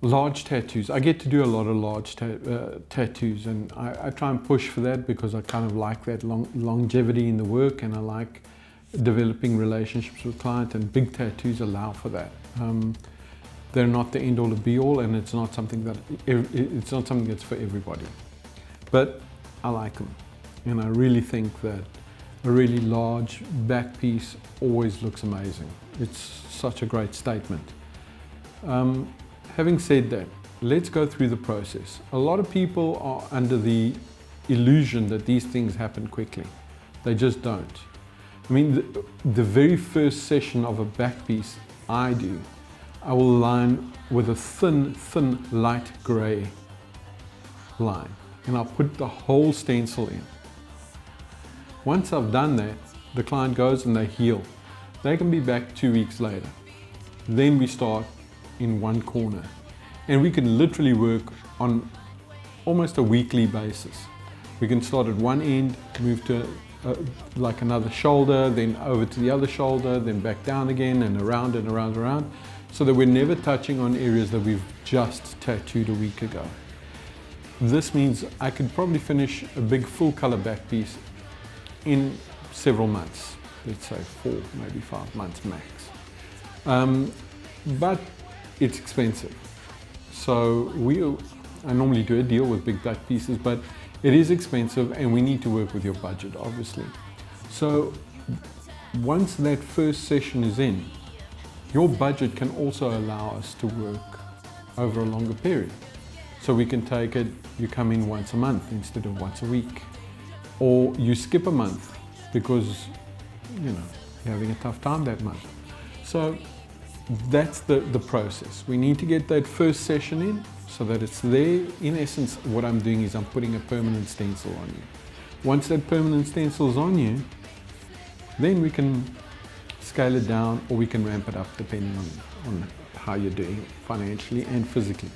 Large tattoos. I get to do a lot of large tattoos, and I try and push for that because I kind of like that longevity in the work, and I like developing relationships with clients, and big tattoos allow for that. They're not the end all or be all, and it's not something that's for everybody. But I like them, and I really think that a really large back piece always looks amazing. It's such a great statement. Having said that, let's go through the process. A lot of people are under the illusion that these things happen quickly. They just don't. I mean, the very first session of a back piece I do, I will line with a thin light gray line, and I'll put the whole stencil in. Once I've done that, the client goes and they heal. They can be back 2 weeks later. Then we start in one corner, and we can literally work on almost a weekly basis. We can start at one end, move to like another shoulder, then over to the other shoulder, then back down again, and around and around and around, so that we're never touching on areas that we've just tattooed a week ago. This means I could probably finish a big full color back piece in several months, let's say 4, maybe 5 months max. But it's expensive. So I normally do a deal with big back pieces, but it is expensive, and we need to work with your budget, obviously. So once that first session is in, your budget can also allow us to work over a longer period. So we can take it, you come in once a month instead of once a week. Or you skip a month because, you're having a tough time that month. So that's the process. We need to get that first session in so that it's there. In essence, what I'm doing is I'm putting a permanent stencil on you. Once that permanent stencil is on you, then we can scale it down, or we can ramp it up depending on how you're doing financially and physically.